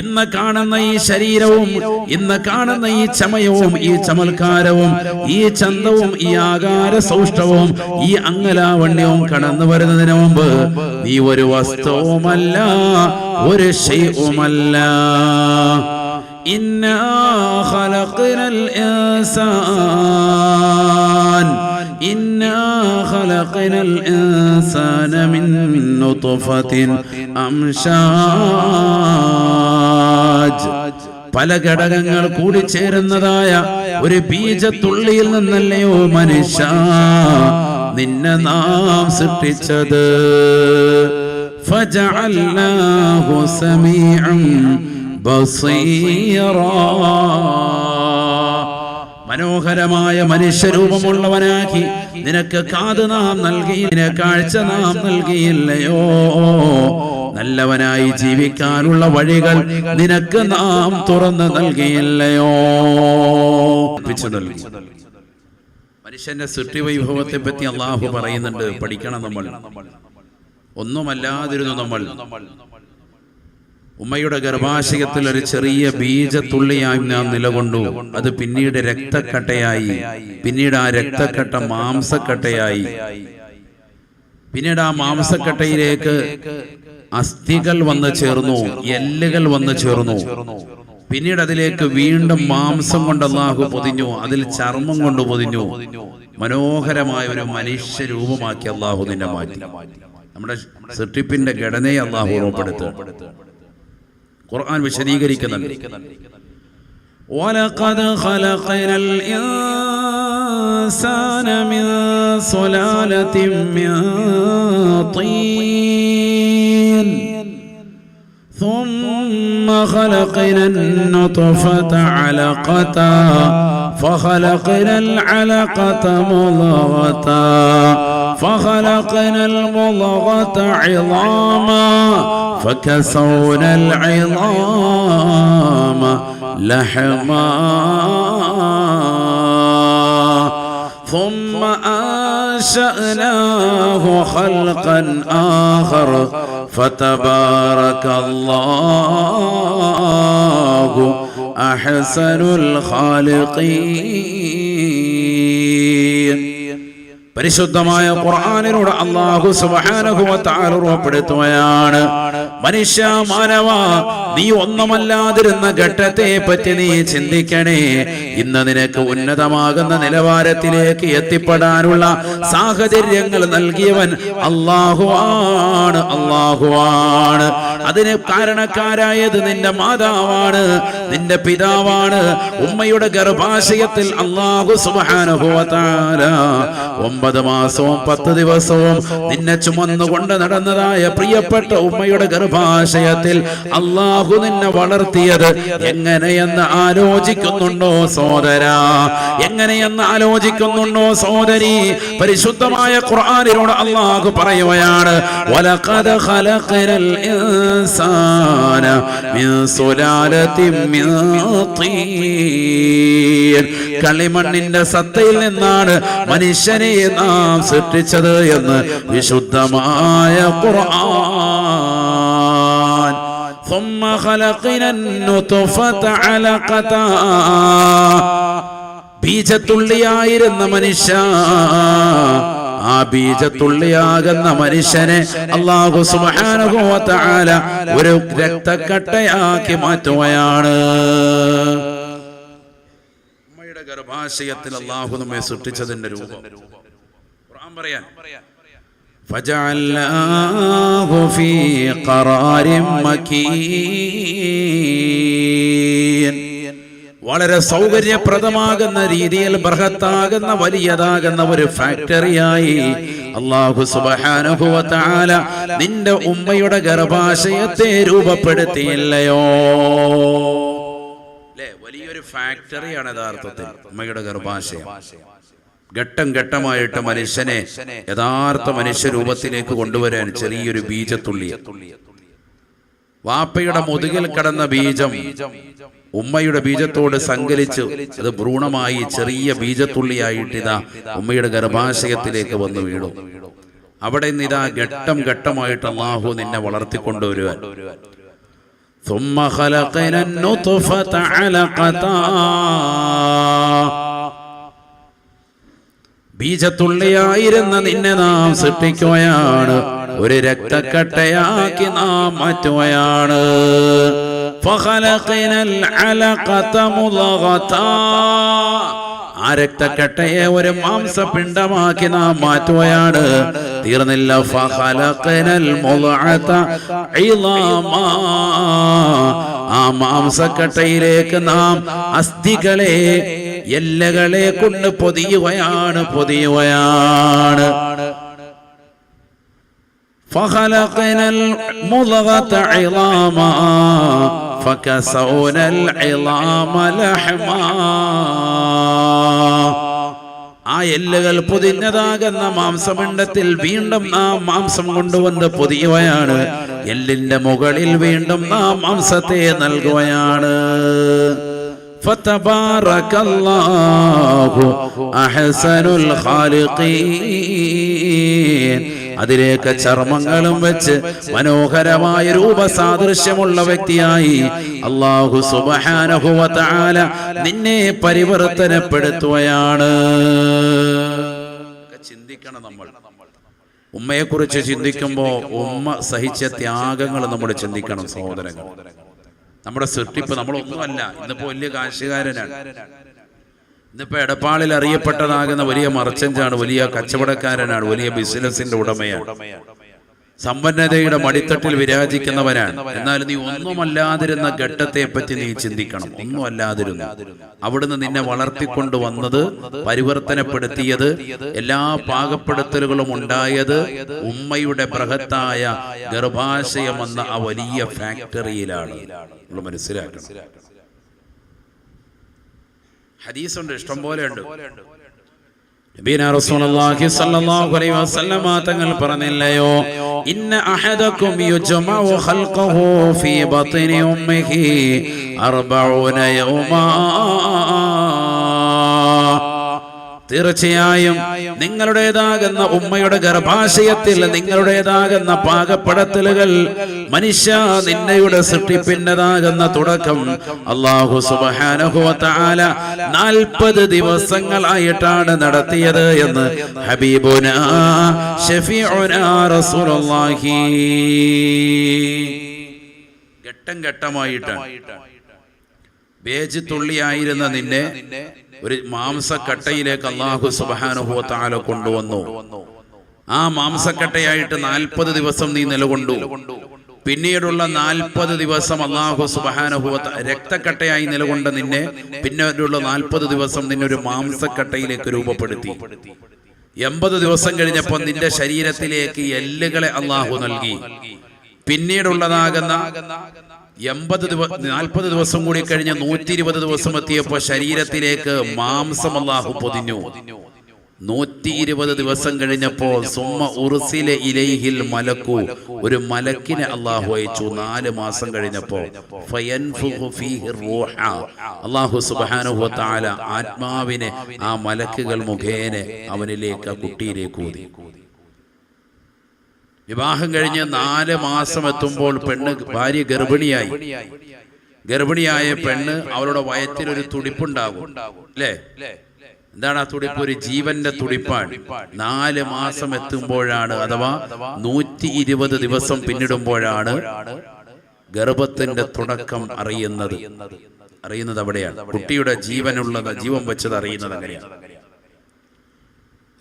ഇന്ന് കാണുന്ന ഈ ശരീരവും, ഇന്ന് കാണുന്ന ഈ ചമയവും, ഈ ചമൽക്കാരവും, ഈ ചന്തവും, ഈ ആകാര സൗഷ്ഠവും, ഈ അംഗലാവണ്യവും കടന്നു വരുന്നതിന് മുമ്പ് നീ ഒരു വസ്തുവുമല്ല, ഒരു ശൈഉമല്ല. ഇന്നാ ഖലഖനൽ ഇൻസാൻ ഇന്നാ ഖലഖനൽ ഇൻസാന മിൻ നുത്ഫത്തിൻ അംശാജ്. പല ഘടകങ്ങൾ കൂടിച്ചേരുന്നതായ ഒരു ബീജത്തുള്ളിയിൽ നിന്നല്ലയോ മനുഷ്യ നിന്നെ നാം സൃഷ്ടിച്ചത്. ഫജഅൽനാഹു സമീഅൻ ബസീറാ. മനോഹരമായ മനുഷ്യരൂപമുള്ളവനാക്കി നിനക്ക് കാത് നാം നൽകി, കാഴ്ച നാം നൽകിയില്ലയോ? നല്ലവനായി ജീവിക്കാനുള്ള വഴികൾ നിനക്ക് നാം തുറന്നു നൽകിയില്ലയോ? മനുഷ്യന്റെ സൃഷ്ടിവൈഭവത്തെ പറ്റി അള്ളാഹു പറയുന്നുണ്ട്, പഠിക്കണം നമ്മൾ. ഒന്നുമല്ലാതിരുന്നു നമ്മൾ. ഉമ്മയുടെ ഗർഭാശയത്തിൽ ഒരു ചെറിയ ബീജത്തുള്ളിയായി നാം നിലകൊണ്ടു. അത് പിന്നീട് രക്തക്കട്ടയായി, പിന്നീട് ആ രക്തക്കട്ട മാംസക്കട്ടയായി, പിന്നീട് ആ മാംസക്കട്ടയിലേക്ക് അസ്ഥികൾ വന്ന് ചേർന്നു, എല്ലുകൾ വന്ന് ചേർന്നു. പിന്നീട് അതിലേക്ക് വീണ്ടും മാംസം കൊണ്ട് അല്ലാഹു പൊതിഞ്ഞു, അതിൽ ചർമ്മം കൊണ്ട് പൊതിഞ്ഞു. മനോഹരമായ ഒരു മനുഷ്യ രൂപമാക്കി അല്ലാഹു നിന്നെ മാറ്റി. നമ്മുടെ സൃഷ്ടിപ്പിന്റെ ഘടനയെ അല്ലാഹു ഉറപ്പെടുത്തുക. ഖുർആൻ വിശദീകരിക്കുന്നുണ്ട്. വലഖദ് ഖലഖനൽ ഇൻസാന മിൻ സുലാലത്തിൻ മിൻ തീൻ ثم خلقنا النطفة علقة فخلقنا العلقة مضغة فخلقنا المضغة عظاما فكسونا العظام لحما ثم أنشأناه خلقا آخر فتبارك الله أحسن الخالقين. പരിശുദ്ധമായ ഖുർആനിലൂടെ അല്ലാഹു സുബ്ഹാനഹു വ തആല ഉറപ്പെടുത്തുകയാണ്, മനുഷ്യ മാനവ, നീ ഒന്നുമല്ലാതിരുന്ന ഘട്ടത്തെ പറ്റി നീ ചിന്തിക്കണേ. ഇന്ന് നിനക്ക് ഉന്നതമാകുന്ന നിലവാരത്തിലേക്ക് എത്തിപ്പെടാനുള്ള സാഹചര്യങ്ങൾ നൽകിയവൻ അല്ലാഹുവാണ്, അല്ലാഹുവാണ്. അതിന് കാരണക്കാരായത് നിന്റെ മാതാവാണ്, നിന്റെ പിതാവാണ്. ഉമ്മയുടെ ഗർഭാശയത്തിൽ അല്ലാഹു സുബ്ഹാനഹു വ തആല 9 മാസവും 10 ദിവസവും നിന്നെ ചുമന്നുകൊണ്ട് നടന്നതായ പ്രിയപ്പെട്ട ഉമ്മയുടെ ഗർഭാശയത്തിൽ അല്ലാഹു നിന്നെ വളർത്തിയത് എങ്ങനെയെന്ന് ആലോചിക്കുന്നുണ്ടോ സോദരാ? എങ്ങനെയെന്ന് ആലോചിക്കുന്നുണ്ടോ സോദരി? പരിശുദ്ധമായ ഖുർആനിലൂടെ അല്ലാഹു പറയുകയാണ്, വലഖദ് ഖലഖനൽ ഇൻസാന മിൻ സുലാലത്തിൻ മിൻ തീൻ. കളിമണ്ണിന്റെ സത്തയിൽ നിന്നാണ് മനുഷ്യനെ നാം സൃഷ്ടിച്ചത് എന്ന് വിശുദ്ധമായ ഖുർആൻ. ثم خلقنا النطفة علقة. ബീജത്തുള്ളിയായിരുന്ന മനുഷ്യ, ആ ബീജത്തുള്ളിയാകുന്ന മനുഷ്യനെ അല്ലാഹു സുബ്ഹാനഹു വ തആല ഒരു രക്തക്കട്ടയാക്കി മാറ്റുകയാണ്. ഉമ്മയുടെ ഗർഭാശയത്തിൽ അല്ലാഹു നമ്മെ സൃഷ്ടിച്ചതിന്റെ രൂപം ഖുർആൻ പറയാൻ, ഫജഅൽനാഹു ഫീ ഖറാരിൻ മകീൻ. വളരെ സൗകര്യപ്രദമാകുന്ന രീതിയിൽ ബൃഹത്താകുന്ന വലിയതാകുന്ന ഒരു ഫാക്ടറിയായി അല്ലാഹു സുബ്ഹാനഹു വ തആല നിന്റെ ഉമ്മയുടെ ഗർഭാശയത്തെ രൂപപ്പെടുത്തിയില്ലയോ? വലിയൊരു ഫാക്ടറിയാണ് യഥാർത്ഥത്തിൽ ഉമ്മയുടെ ഗർഭാശയം. ഘട്ടം ഘട്ടമായിട്ട് മനുഷ്യനെ യഥാർത്ഥ മനുഷ്യ രൂപത്തിലേക്ക് കൊണ്ടുവരാൻ ചെറിയൊരു ബീജത്തുള്ളി, വാപ്പയുടെ മുതുകിൽ കടന്ന ബീജം ഉമ്മയുടെ ബീജത്തോട് സങ്കലിച്ച് അത് ഭ്രൂണമായി ചെറിയ ബീജത്തുള്ളിയായിട്ട് ഇതാ ഉമ്മയുടെ ഗർഭാശയത്തിലേക്ക് വന്നു വീണു. അവിടെ നിന്ന് ഇതാ ഘട്ടം ഘട്ടമായിട്ട് അല്ലാഹു നിന്നെ വളർത്തിക്കൊണ്ടുവരുവാൻ. ثم خلقنا النطفة علقة ബീജത്തുള്ളിയായിരുന്ന നിന്നെ നാം സൃഷ്ടിക്കുകയാണ്, ഒരു രക്തക്കട്ടയാക്കി നാം മാറ്റുകയാണ്. ഫഖലഖനൽ അലഖത മുളഗത, ആ രക്തക്കട്ടയെ ഒരു മാംസപിണ്ഡമാക്കി നാം മാറ്റുകയാണ്. തീർന്നില്ല. ഫഖലഖനൽ മുളഅത ഇളാമാ, ആ മാംസക്കട്ടയിലേക്ക് നാം അസ്ഥികളെ, എല്ലുകളെ കൊണ്ട് പൊതിയുകയാണ്. ഫഖലഖനൽ മുളഗത ഇളാമാ ഫകസൗനൽ ഇളാമ ലഹ്മാ, ആ എല്ലുകൾ പൊതിഞ്ഞതാകുന്ന മാംസപിണ്ഡത്തിൽ വീണ്ടും നാം മാംസം കൊണ്ടുവന്ന് പൊതിയുകയാണ്. എല്ലിന്റെ മുകളിൽ വീണ്ടും നാം മാംസത്തെ നൽകുകയാണ്. ഫതബാറകല്ലാഹു അഹ്സനുൽ ഖാലിഖീൻ, അതിലേക്ക് ചർമ്മങ്ങളും വെച്ച് മനോഹരമായ രൂപസാദൃശ്യമുള്ള വ്യക്തിയായി അല്ലാഹു സുബ്ഹാനഹു വ തആല നിന്നെ പരിവർത്തനപ്പെടുത്തുകയാണ്. ചിന്തിക്കണം. നമ്മൾ ഉമ്മയെ കുറിച്ച് ചിന്തിക്കുമ്പോൾ ഉമ്മ സഹിച്ച ത്യാഗങ്ങൾ നമ്മൾ ചിന്തിക്കണം സഹോദരങ്ങൾ. നമ്മുടെ സൃഷ്ടിപ്പ് നമ്മളൊന്നുമല്ല. ഇന്നിപ്പോ വലിയ കാശുകാരനാണ്, ഇന്നിപ്പോ എടപ്പാളിൽ അറിയപ്പെട്ടതാകുന്ന വലിയ മർച്ചന്റാണ്, വലിയ കച്ചവടക്കാരനാണ്, വലിയ ബിസിനസിന്റെ ഉടമയാണ്, സമ്പന്നതയുടെ മടിത്തട്ടിൽ വിരാജിക്കുന്നവനാണ്. എന്നാൽ നീ ഒന്നുമല്ലാതിരുന്ന ഘട്ടത്തെ പറ്റി നീ ചിന്തിക്കണം. ഒന്നുമല്ലാതിരുന്നു, അവിടുന്ന് നിന്നെ വളർത്തിക്കൊണ്ട് വന്നത്, പരിവർത്തനപ്പെടുത്തിയത്, എല്ലാ പാകപ്പെടുത്തലുകളും ഉണ്ടായത് ഉമ്മയുടെ ബൃഹത്തായ ഗർഭാശയമെന്ന ആ വലിയ ഫാക്ടറിയിലാണ്. നമ്മൾ മനസ്സിലാക്കണം. ഹദീസുണ്ട്, ഇഷ്ടം പോലെ ഉണ്ട്. നബിയനാ റസൂലുള്ളാഹി സ്വല്ലല്ലാഹു അലൈഹി വസല്ലമ തങ്ങൾ പറഞ്ഞില്ലയോ, ഇന്ന അഹദകും യുജ്മഉ ഖൽഖഹു ഫീ ബത്നി ഉമ്മിഹി 40 യൗമാ, തീർച്ചയായും നിങ്ങളുടേതാകുന്ന ഉമ്മയുടെ ഗർഭാശയത്തിൽ നിങ്ങളുടേതാകുന്ന പാകപ്പെടുത്തലുകൾ, മനുഷ്യ നിന്നയുടെ സൃഷ്ടിപ്പിൻ്റെതാകുന്ന തുടക്കം അല്ലാഹു സുബ്ഹാനഹു വ തആല 40 ദിവസങ്ങളായിട്ടാണ് നടത്തിയത് എന്ന് ഹബീബുനാ ശഫീഉനാ റസൂലുള്ളാഹി. ഘട്ടം ഘട്ടമായിട്ടാണ്. ബേജത്തുള്ളിയായിരുന്ന നിന്നെ ഒരു മാംസക്കട്ടയിലേക്ക് അല്ലാഹു സുബ്ഹാനഹു വ തആല കൊണ്ടുവന്നു. ആ മാംസക്കട്ടയായിട്ട് 40 ദിവസം നീ നിലകൊണ്ടു. പിന്നീടുള്ള 40 ദിവസം അല്ലാഹു സുബ്ഹാനഹു വ തആല രക്തക്കട്ടയായി നിലകൊണ്ട നിന്നെ പിന്നീടുള്ള 40 ദിവസം നിന്നെ ഒരു മാംസക്കട്ടയിലേക്ക് രൂപപ്പെടുത്തി. 80 ദിവസം കഴിഞ്ഞപ്പോൾ നിന്റെ ശരീരത്തിലേക്ക് എല്ലുകളെ അല്ലാഹു നൽകി. പിന്നീടുള്ളതാകുന്ന 40 ദിവസം കൂടി കഴിഞ്ഞ് 120 ദിവസം എത്തിയപ്പോൾ ശരീരത്തിലേക്ക് മാംസം അല്ലാഹു പൊതിഞ്ഞു. 120 ദിവസം കഴിഞ്ഞപ്പോൾ സുമ്മ ഉർസില ഇലൈഹിൽ മലക്കു, ഒരു മലക്കിനെ അല്ലാഹു അയച്ചു. 4 മാസം കഴിഞ്ഞപ്പോൾ ഫയൻഫുഖു ഫീഹി റൂഹ, അല്ലാഹു സുബ്ഹാനഹു വ തആല ആത്മാവിനെ ആ മലക്കുകൾ മുഖേന അവനിലേക്ക്, ആ കുട്ടിയിലേക്ക് ഊതി. വിവാഹം കഴിഞ്ഞ് 4 മാസം എത്തുമ്പോൾ ഭാര്യ ഗർഭിണിയായ പെണ്ണ് അവളുടെ വയറ്റിലൊരു തുടിപ്പുണ്ടാകും, അല്ലേ? എന്താണ് ആ തുടിപ്പ്? ഒരു ജീവന്റെ തുടിപ്പാണ്. 4 മാസം എത്തുമ്പോഴാണ്, അഥവാ 120 ദിവസം പിന്നിടുമ്പോഴാണ് ഗർഭത്തിന്റെ തുടക്കം അറിയുന്നത് അവിടെയാണ്. കുട്ടിയുടെ ജീവൻ വെച്ചത് അറിയുന്നത്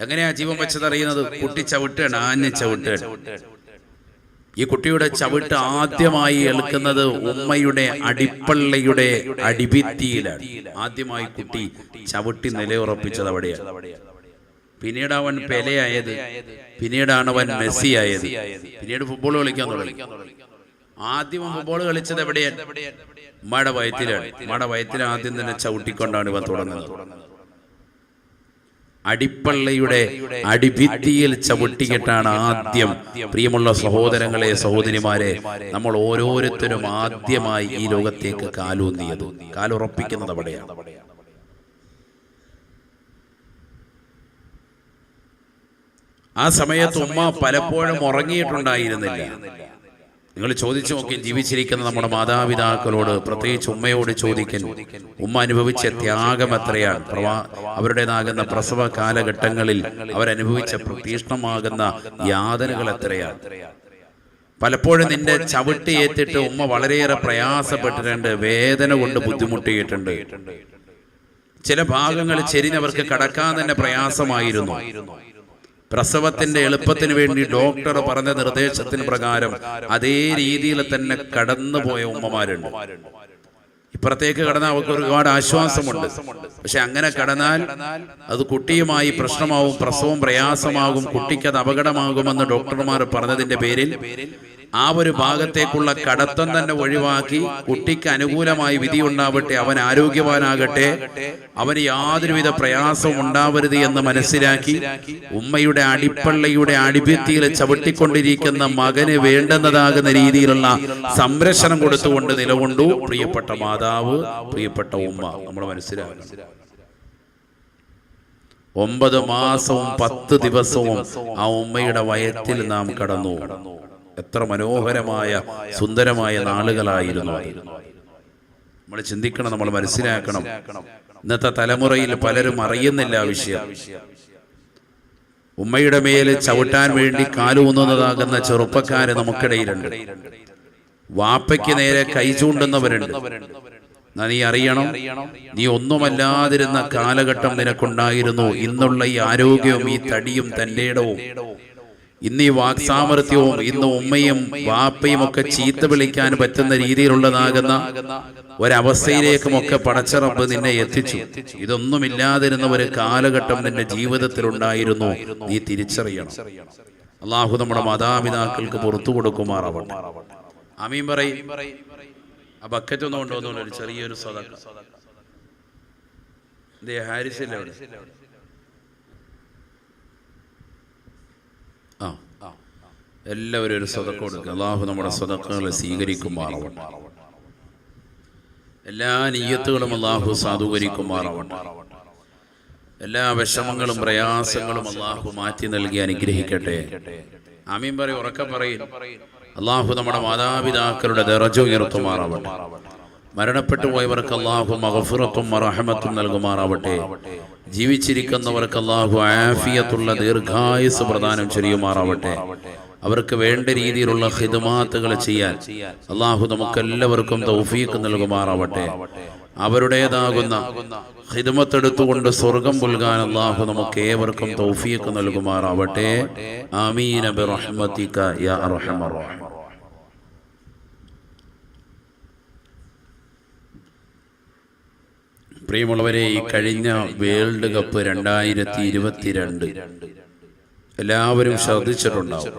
എങ്ങനെയാ ജീവൻ വെച്ചത് അറിയുന്നത്? കുട്ടി ചവിട്ടാണ്, ആഞ്ഞ ചവിട്ടാണ്. ഈ കുട്ടിയുടെ ചവിട്ട് ആദ്യമായി ഏൽക്കുന്നത് ഉമ്മയുടെ അടിപ്പള്ളയുടെ അടിഭിത്തിയിലാണ്. ആദ്യമായി കുട്ടി ചവിട്ടി നിലയുറപ്പിച്ചത് അവിടെയാണ്. പിന്നീട് അവൻ പെലെയായത്, പിന്നീടാണ് അവൻ മെസ്സി ആയത്, പിന്നീട് ഫുട്ബോൾ കളിക്കാൻ തുടങ്ങി. ആദ്യം ഫുട്ബോൾ കളിച്ചത് എവിടെയാണ്? ഉമ്മയുടെ വയറ്റിലാണ്. ഉമ്മയുടെ വയറ്റിൽ ആദ്യം തന്നെ ചവിട്ടിക്കൊണ്ടാണ് ഇവ തുടങ്ങുന്നത്. അടിപ്പള്ളയുടെ അടിഭിത്തിയിൽ ചവിട്ടിയിട്ടാണ് ആദ്യം, പ്രിയമുള്ള സഹോദരങ്ങളെ, സഹോദരിമാരെ, നമ്മൾ ഓരോരുത്തരും ആദ്യമായി ഈ ലോകത്തേക്ക് കാലൂന്നിയത്, കാലുറപ്പിക്കുന്നത് അവിടെയാണ്. ആ സമയത്ത് ഉമ്മ പലപ്പോഴും ഉറങ്ങിയിട്ടുണ്ടായിരുന്നില്ല. നിങ്ങൾ ചോദിച്ചു നോക്കി, ജീവിച്ചിരിക്കുന്ന നമ്മുടെ മാതാപിതാക്കളോട്, പ്രത്യേകിച്ച് ഉമ്മയോട് ചോദിക്കുന്നു, ഉമ്മ അനുഭവിച്ച ത്യാഗം എത്രയാണ്, അവരുടേതാകുന്ന പ്രസവ കാലഘട്ടങ്ങളിൽ അവരനുഭവിച്ച തീഷ്ണമാകുന്ന യാതനകൾ എത്രയാണ്. പലപ്പോഴും നിന്റെ ചവിട്ടി ഏറ്റിട്ട് ഉമ്മ വളരെയേറെ പ്രയാസപ്പെട്ടിട്ടുണ്ട്, വേദന കൊണ്ട് ബുദ്ധിമുട്ടിയിട്ടുണ്ട്. ചില ഭാഗങ്ങൾ ചെരിഞ്ഞവർക്ക് കടക്കാൻ തന്നെ പ്രയാസമായിരുന്നു. പ്രസവത്തിന്റെ എളുപ്പത്തിന് വേണ്ടി ഡോക്ടർ പറഞ്ഞ നിർദ്ദേശത്തിന് പ്രകാരം അതേ രീതിയിൽ തന്നെ കടന്നുപോയ ഉമ്മമാരുണ്ട്. ഇപ്പുറത്തേക്ക് കടന്നാൽ അവർക്ക് ഒരുപാട് ആശ്വാസമുണ്ട്. പക്ഷെ അങ്ങനെ കടന്നാൽ അത് കുട്ടിയുമായി പ്രശ്നമാവും, പ്രസവം പ്രയാസമാകും, കുട്ടിക്ക് അത് അപകടമാകുമെന്ന് ഡോക്ടർമാർ പറഞ്ഞതിന്റെ പേരിൽ ആ ഒരു ഭാഗത്തേക്കുള്ള കടത്തം തന്നെ ഒഴിവാക്കി കുട്ടിക്ക് അനുകൂലമായി വിധി ഉണ്ടാവട്ടെ, അവൻ ആരോഗ്യവാനാകട്ടെ, അവന് യാതൊരുവിധ പ്രയാസവും ഉണ്ടാവരുത് എന്ന് മനസ്സിലാക്കി ഉമ്മയുടെ അടിപ്പള്ളയുടെ അടിഭിത്തിയിൽ ചവിട്ടിക്കൊണ്ടിരിക്കുന്ന മകന് വേണ്ടുന്നതാകുന്ന രീതിയിലുള്ള സംരക്ഷണം കൊടുത്തുകൊണ്ട് നിലകൊണ്ടു പ്രിയപ്പെട്ട മാതാവ്, പ്രിയപ്പെട്ട ഉമ്മ. നമ്മൾ മനസ്സിലാക്കണം, 9 മാസവും 10 ദിവസവും ആ ഉമ്മയുടെ വയറ്റിൽ നാം കടന്നു. എത്ര മനോഹരമായ സുന്ദരമായ നാളുകളായിരുന്നു. നമ്മൾ ചിന്തിക്കണം, നമ്മൾ മനസ്സിലാക്കണം. ഇന്നത്തെ തലമുറയിൽ പലരും അറിയുന്നില്ല ആ വിഷയം. ഉമ്മയുടെ മേല് ചവിട്ടാൻ വേണ്ടി കാലൂന്നുന്നതാകുന്ന ചെറുപ്പക്കാര് നമുക്കിടയിലുണ്ട്. വാപ്പയ്ക്ക് നേരെ കൈ ചൂണ്ടുന്നവരുണ്ട്. നീ അറിയണം, നീ ഒന്നുമല്ലാതിരുന്ന കാലഘട്ടം നിനക്കുണ്ടായിരുന്നു. ഇന്നുള്ള ഈ ആരോഗ്യവും ഈ തടിയും തന്റെ ഇടവും, ഇന്ന് ഈ വാക്സാമർത്ഥ്യവും, ഇന്ന് ഉമ്മയും വാപ്പയും ഒക്കെ ചീത്ത വിളിക്കാൻ പറ്റുന്ന രീതിയിലുള്ളതാകുന്ന ഒരവസ്ഥയിലേക്കുമൊക്കെ പടച്ച റബ്ബ് നിന്നെ എത്തിച്ചു. ഇതൊന്നുമില്ലാതിരുന്ന ഒരു കാലഘട്ടം നിന്റെ ജീവിതത്തിൽ ഉണ്ടായിരുന്നു. നീ തിരിച്ചറിയണം. അള്ളാഹു നമ്മുടെ മാതാപിതാക്കൾക്ക് പുറത്തു കൊടുക്കുമാറാവട്ടെ. ആമീൻ പറയും. ആ ബക്കറ്റ് ഒന്നും കൊണ്ടുവന്നോളൂ, ഒരു ചെറിയൊരു സദഖ. ഹാരിസില്ല അവിടെ. എല്ലാവരും ഒരു സദഖ കൊടുക്കുക. അള്ളാഹു നമ്മുടെ സദഖകളെ സ്വീകരിക്കുമാറാവട്ടെ. എല്ലാ നിയ്യത്തുകളും അള്ളാഹു സാധൂകരിക്കുമാറാവട്ടെ. എല്ലാ വിഷമങ്ങളും പ്രയാസങ്ങളും അള്ളാഹു മാറ്റി നൽകി അനുഗ്രഹിക്കട്ടെ. ആമീൻ പറയും, ഉറക്കെ പറയും. അള്ളാഹു നമ്മുടെ മാതാപിതാക്കളുടെ ദറജ ഉയർത്തുമാറാവട്ടെ. മരണപ്പെട്ടു പോയവർക്ക് അള്ളാഹു മഗ്ഫിറത്തും റഹ്മത്തും നൽകുമാറാവട്ടെ. ജീവിച്ചിരിക്കുന്നവർക്ക് അള്ളാഹു ആഫിയത്തുള്ള ദീർഘായുസ് പ്രദാനം ചെയ്യുമാറാവട്ടെ. അവർക്ക് വേണ്ട രീതിയിലുള്ള ഖിദ്മാത്തുകൾ ചെയ്യാൻ അള്ളാഹു നമുക്കെല്ലാവർക്കും തൗഫീഖ് നൽകുമാറാവട്ടെ. അവരുടേതാകുന്ന ഖിദ്മത്തെടുത്തുകൊണ്ട് സ്വർഗം പുൽകാൻ അള്ളാഹു നമുക്ക് ഏവർക്കും തൗഫീഖ് നൽകുമാറാവട്ടെ. ആമീൻ ബിറഹ്മതിക യാ അർഹമർ റഹീം. പ്രിയമുള്ളവരെ, ഈ കഴിഞ്ഞ വേൾഡ് കപ്പ് 2022 എല്ലാവരും ശ്രദ്ധിച്ചിട്ടുണ്ടാവും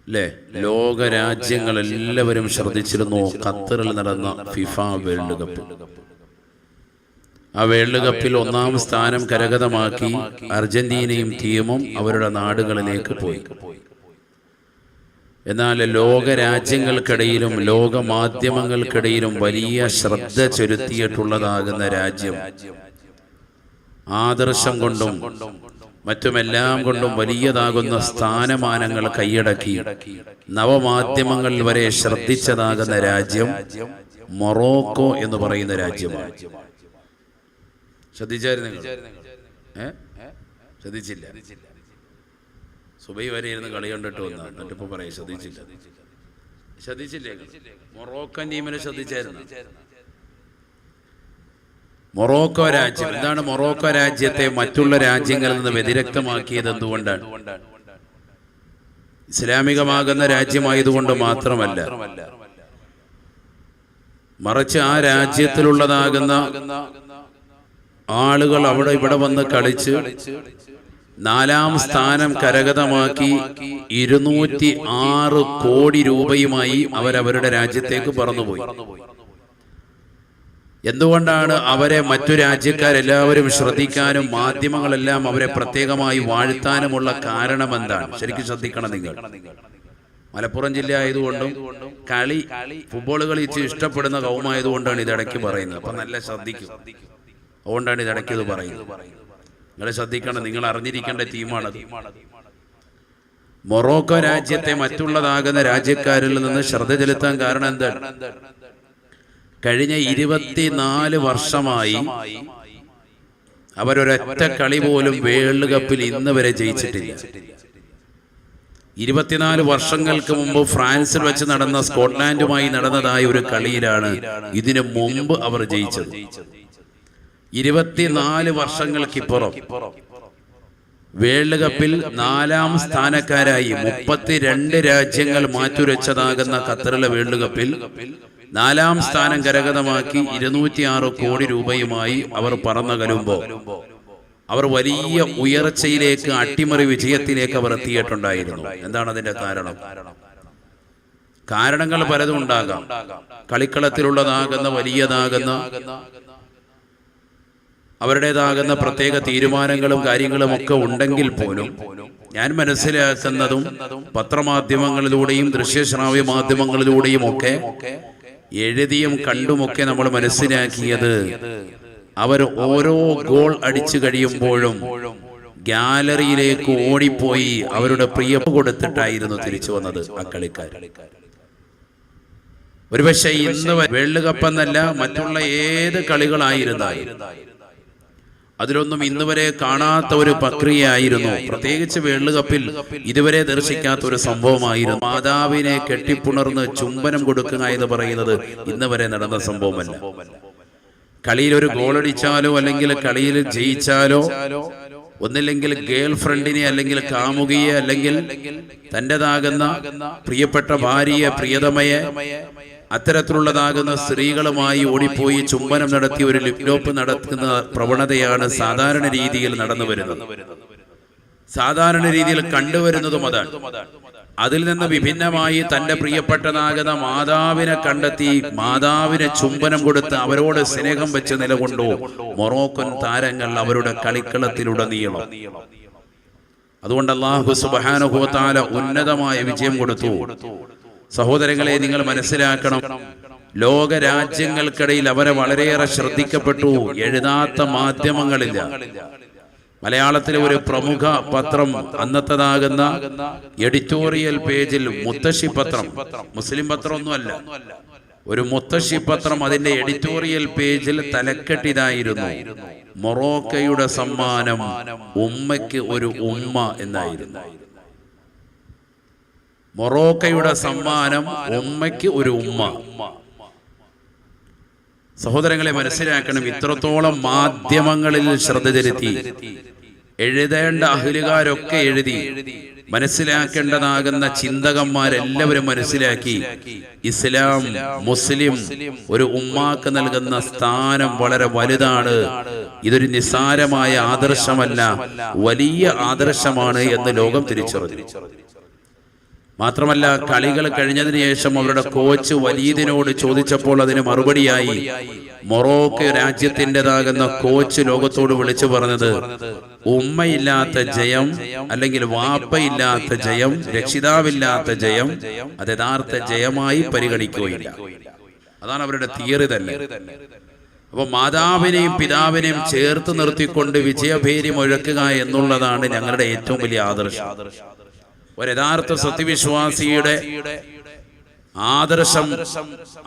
അല്ലേ? ലോക രാജ്യങ്ങൾ എല്ലാവരും ശ്രദ്ധിച്ചിരുന്നു ഖത്തറിൽ നടന്ന ഫിഫ വേൾഡ് കപ്പ്. ആ വേൾഡ് കപ്പിൽ 1-ാം സ്ഥാനം കരഗതമാക്കി അർജന്റീനയും ടീമും അവരുടെ നാടുകളിലേക്ക് പോയി. എന്നാൽ ലോക രാജ്യങ്ങൾക്കിടയിലും ലോക മാധ്യമങ്ങൾക്കിടയിലും വലിയ ശ്രദ്ധ ചെലുത്തിയിട്ടുള്ളതാകുന്ന രാജ്യം, ആദർശം കൊണ്ടും മറ്റുമെല്ലാം കൊണ്ടും വലിയതാകുന്ന സ്ഥാനമാനങ്ങൾ കൈയടക്കി നവമാധ്യമങ്ങൾ വരെ ശ്രദ്ധിച്ചതാകുന്ന രാജ്യം മൊറോക്കോ എന്ന് പറയുന്ന രാജ്യമാണ്. ശ്രദ്ധിച്ചായിരുന്നു നിങ്ങൾ? ശ്രദ്ധിച്ചില്ല? സുബൈ വരെ ഇരുന്ന് കളി കണ്ടിട്ട് വന്ന എന്നിട്ടിപ്പോ പറയും ശ്രദ്ധിച്ചില്ലേ? മൊറോക്കൻ ടീമിനെ ശ്രദ്ധിച്ചായിരുന്നു? മൊറോക്കോ രാജ്യം എന്താണ്? മൊറോക്കോ രാജ്യത്തെ മറ്റുള്ള രാജ്യങ്ങളിൽ നിന്ന് വ്യതിരക്തമാക്കിയത് എന്തുകൊണ്ടാണ്? ഇസ്ലാമികമാകുന്ന രാജ്യമായതുകൊണ്ട് മാത്രമല്ല, മറിച്ച് ആ രാജ്യത്തിലുള്ളതാകുന്ന ആളുകൾ അവിടെ ഇവിടെ വന്ന് കളിച്ച് 4-ാം സ്ഥാനം കരഗതമാക്കി 206 കോടി രൂപയുമായി അവരവരുടെ രാജ്യത്തേക്ക് പറന്നുപോയി. എന്തുകൊണ്ടാണ് അവരെ മറ്റു രാജ്യക്കാരെല്ലാവരും ശ്രദ്ധിക്കാനും മാധ്യമങ്ങളെല്ലാം അവരെ പ്രത്യേകമായി വാഴ്ത്താനുമുള്ള കാരണം എന്താണ്? ശരിക്കും ശ്രദ്ധിക്കണം നിങ്ങൾ. മലപ്പുറം ജില്ല ആയതുകൊണ്ടും ഫുട്ബോൾ കളിച്ച് ഇഷ്ടപ്പെടുന്ന കൗമായതുകൊണ്ടാണ് ഇതിടയ്ക്ക് പറയുന്നത്. അപ്പൊ നല്ല ശ്രദ്ധിക്കും. അതുകൊണ്ടാണ് ഇതിടയ്ക്ക് ഇത് പറയുന്നത്. നിങ്ങൾ ശ്രദ്ധിക്കണം, നിങ്ങൾ അറിഞ്ഞിരിക്കേണ്ട ടീമാണത്. മൊറോക്കോ രാജ്യത്തെ മറ്റുള്ളതാകുന്ന രാജ്യക്കാരിൽ നിന്ന് ശ്രദ്ധ ചെലുത്താൻ കാരണം എന്താണ്? കഴിഞ്ഞ 24 വർഷമായി അവരൊരൊറ്റ കളി പോലും വേൾഡ് കപ്പിൽ ഇന്ന് വരെ ജയിച്ചിട്ടില്ല. 24 വർഷങ്ങൾക്ക് മുമ്പ് ഫ്രാൻസിൽ വെച്ച് നടന്ന സ്കോട്ട്ലാൻഡുമായി നടന്നതായ ഒരു കളിയിലാണ് ഇതിനു മുമ്പ് അവർ ജയിച്ചത്. 24 വർഷങ്ങൾക്കിപ്പുറം വേൾഡ് കപ്പിൽ 4ാം സ്ഥാനക്കാരായി 32 രാജ്യങ്ങൾ മാറ്റുരച്ചതാകുന്ന ഖത്തറിലെ വേൾഡ് കപ്പിൽ 4ാം സ്ഥാനം കരഗതമാക്കി 206 കോടി രൂപയുമായി അവർ പറന്നകലുമ്പോൾ അവർ വലിയ ഉയർച്ചയിലേക്ക്, അട്ടിമറി വിജയത്തിലേക്ക് അവർ എത്തിയിട്ടുണ്ടായിരുന്നു. എന്താണ് അതിന്റെ കാരണം? കാരണങ്ങൾ പലതും ഉണ്ടാകാം. കളിക്കളത്തിലുള്ളതാകുന്ന വലിയതാകുന്ന അവരുടേതാകുന്ന പ്രത്യേക തീരുമാനങ്ങളും കാര്യങ്ങളും ഒക്കെ ഉണ്ടെങ്കിൽ പോലും ഞാൻ മനസ്സിലാക്കുന്നതും പത്രമാധ്യമങ്ങളിലൂടെയും ദൃശ്യശ്രാവ്യ മാധ്യമങ്ങളിലൂടെയും ഒക്കെ എഴുതിയും കണ്ടുമൊക്കെ നമ്മൾ മനസ്സിലാക്കിയത്, അവർ ഓരോ ഗോൾ അടിച്ചു കഴിയുമ്പോഴും ഗാലറിയിലേക്ക് ഓടിപ്പോയി അവരുടെ പ്രിയം കൊടുത്തിട്ടായിരുന്നു തിരിച്ചു വന്നത് ആ കളിക്കാർ. ഒരുപക്ഷെ ഇന്ന് വേൾഡ് കപ്പ് എന്നല്ല, മറ്റുള്ള ഏത് കളികളായിരുന്നാലും അതിലൊന്നും ഇന്ന് വരെ കാണാത്ത ഒരു പ്രക്രിയയായിരുന്നു. പ്രത്യേകിച്ച് വേൾഡ് കപ്പിൽ ഇതുവരെ ദർശിക്കാത്ത ഒരു സംഭവമായിരുന്നു. മാതാവിനെ കെട്ടിപ്പുണർന്ന് ചുംബനം കൊടുക്കുക എന്ന് പറയുന്നത് ഇന്ന് വരെ നടന്ന സംഭവമല്ല. കളിയിൽ ഒരു ഗോളടിച്ചാലോ അല്ലെങ്കിൽ കളിയിൽ ജയിച്ചാലോ ഒന്നില്ലെങ്കിൽ ഗേൾ ഫ്രണ്ടിനെ അല്ലെങ്കിൽ കാമുകിയെ അല്ലെങ്കിൽ തൻ്റെതാകുന്ന പ്രിയപ്പെട്ട ഭാര്യയെ, പ്രിയതമയെ, അത്തരത്തിലുള്ളതാകുന്ന സ്ത്രീകളുമായി ഓടിപ്പോയി ചുംബനം നടത്തി ഒരു ലിപ്ലോപ്പ് നടത്തുന്ന പ്രവണതയാണ് സാധാരണ രീതിയിൽ നടന്നു വരുന്നത്. സാധാരണ രീതിയിൽ കണ്ടുവരുന്നതും അതാണ്. അതിൽ നിന്ന് വിഭിന്നമായി തൻ്റെ പ്രിയപ്പെട്ടതാകുന്ന മാതാവിനെ കണ്ടെത്തി മാതാവിനെ ചുംബനം കൊടുത്ത് അവരോട് സ്നേഹം വെച്ച് നിലകൊണ്ടു മൊറോക്കൻ താരങ്ങൾ അവരുടെ കളിക്കളത്തിലുടനീളം. അതുകൊണ്ട് അല്ലാഹു സുബ്ഹാനഹു വ തആല ഉന്നതമായ വിജയം കൊടുത്തു. സഹോദരങ്ങളെ, നിങ്ങൾ മനസ്സിലാക്കണം, ലോക രാജ്യങ്ങൾക്കിടയിൽ അവരെ വളരെയേറെ ശ്രദ്ധിക്കപ്പെട്ടു. എഴുതാത്ത മാധ്യമങ്ങളില്ല. മലയാളത്തിലെ ഒരു പ്രമുഖ പത്രം അന്നത്തതാകുന്ന എഡിറ്റോറിയൽ പേജിൽ മുത്തശ്ശി പത്രം, മുസ്ലിം പത്രമൊന്നുമല്ല, ഒരു മുത്തശ്ശി പത്രം അതിന്റെ എഡിറ്റോറിയൽ പേജിൽ തലക്കെട്ടിതായിരുന്നു, മൊറോക്കയുടെ സമ്മാനം ഉമ്മയ്ക്ക് ഒരു ഉമ്മ എന്നായിരുന്നു. മൊറോക്കയുടെ സമ്മാനം ഉമ്മയ്ക്ക് ഒരു ഉമ്മ. സഹോദരങ്ങളെ മനസ്സിലാക്കണം, ഇത്രത്തോളം മാധ്യമങ്ങളിൽ ശ്രദ്ധ ചെലുത്തി എഴുതേണ്ട അഹ്ലുകാരൊക്കെ എഴുതി, മനസ്സിലാക്കേണ്ടതാകുന്ന ചിന്തകന്മാരെല്ലാവരും മനസ്സിലാക്കി. ഇസ്ലാം, മുസ്ലിം ഒരു ഉമ്മാക്ക് നൽകുന്ന സ്ഥാനം വളരെ വലുതാണ്. ഇതൊരു നിസ്സാരമായ ആദർശമല്ല, വലിയ ആദർശമാണ് എന്ന് ലോകം തിരിച്ചറിഞ്ഞു. മാത്രമല്ല, കളികൾ കഴിഞ്ഞതിന് ശേഷം അവരുടെ കോച്ച് വലീദിനോട് ചോദിച്ചപ്പോൾ അതിന് മറുപടിയായി മൊറോക്കോ രാജ്യത്തിൻ്റെതാകുന്ന കോച്ച് ലോകത്തോട് വിളിച്ചു പറഞ്ഞത്, ഉമ്മയില്ലാത്ത ജയം അല്ലെങ്കിൽ വാപ്പയില്ലാത്ത ജയം, രക്ഷിതാവില്ലാത്ത ജയം അത് യഥാർത്ഥ ജയമായി പരിഗണിക്കുകയില്ല. അതാണ് അവരുടെ തിയറി തന്നെ. അപ്പൊ മാതാവിനെയും പിതാവിനെയും ചേർത്ത് നിർത്തിക്കൊണ്ട് വിജയഭേരി മുഴക്കുക എന്നുള്ളതാണ് ഞങ്ങളുടെ ഏറ്റവും വലിയ ആദർശം. ഒരു യഥാർത്ഥ സത്യവിശ്വാസിയുടെ ആദർശം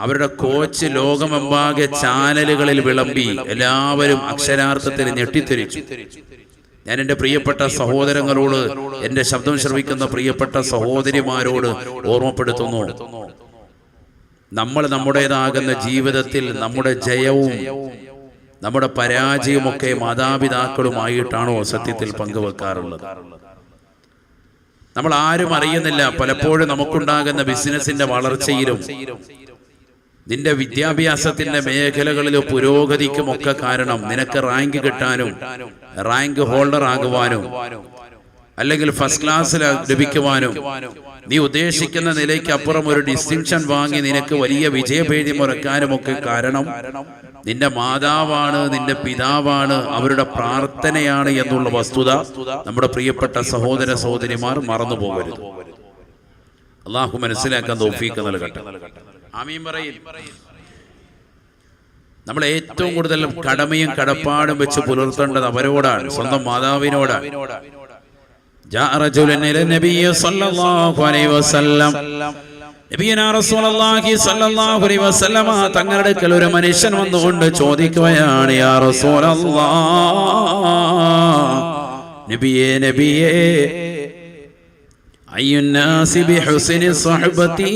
അവരുടെ കോച്ച് ലോകമെമ്പാകെ ചാനലുകളിൽ വിളമ്പി എല്ലാവരും അക്ഷരാർത്ഥത്തിൽ ഞെട്ടിത്തെരിച്ചു. ഞാൻ എൻ്റെ പ്രിയപ്പെട്ട സഹോദരങ്ങളോട്, എൻ്റെ ശബ്ദം ശ്രവിക്കുന്ന പ്രിയപ്പെട്ട സഹോദരിമാരോട് ഓർമ്മപ്പെടുത്തുന്നു, നമ്മൾ നമ്മുടേതാകുന്ന ജീവിതത്തിൽ നമ്മുടെ ജയവും നമ്മുടെ പരാജയവുമൊക്കെ മാതാപിതാക്കളുമായിട്ടാണോ സത്യത്തിൽ പങ്കുവെക്കാറുള്ളത്? നമ്മൾ ആരും അറിയുന്നില്ല. പലപ്പോഴും നമുക്കുണ്ടാകുന്ന ബിസിനസിന്റെ വളർച്ചയിലും നിന്റെ വിദ്യാഭ്യാസത്തിന്റെ മേഖലകളിലും പുരോഗതിക്കുമൊക്കെ കാരണം നിനക്ക് റാങ്ക് കിട്ടാനും റാങ്ക് ഹോൾഡർ ആകുവാനും അല്ലെങ്കിൽ ഫസ്റ്റ് ക്ലാസ് ലഭിക്കുവാനും നീ ഉദ്ദേശിക്കുന്ന നിലയ്ക്ക് അപ്പുറം ഒരു ഡിസ്റ്റിങ്ഷൻ വാങ്ങി നിനക്ക് വലിയ വിജയഭേദി മുറക്കാനുമൊക്കെ കാരണം നിന്റെ മാതാവാണ്, നിന്റെ പിതാവാണ്, അവരുടെ പ്രാർത്ഥനയാണ് എന്നുള്ള വസ്തുത നമ്മുടെ പ്രിയപ്പെട്ട സഹോദര സഹോദരിമാർ മറന്നു പോകരുത്. അള്ളാഹു മനസ്സിലാക്കാൻ തൗഫീഖ് നൽകട്ടെ. ആമീൻ പറയും. നമ്മൾ ഏറ്റവും കൂടുതൽ കടമയും കടപ്പാടും വെച്ച് പുലർത്തേണ്ടത് അവരോടാണ്, സ്വന്തം മാതാവിനോടാണ്. ജാഅ റജുലുൻ ഇല നബിയ്യ സ്വല്ലല്ലാഹു അലൈഹി വസല്ലം നബിയുനാ റസൂലുള്ളാഹി സ്വല്ലല്ലാഹു അലൈഹി വസല്ലമ തങ്ങളുടെ അടുക്കൽ ഒരു മനുഷ്യൻ വന്നുകൊണ്ട് ചോദിക്കുകയാണ്, യാ റസൂലല്ലാഹ്, നബിയേ നബിയേ, അയ്യുന്നാസി ബിഹുസ്നി സ്വഹബതി,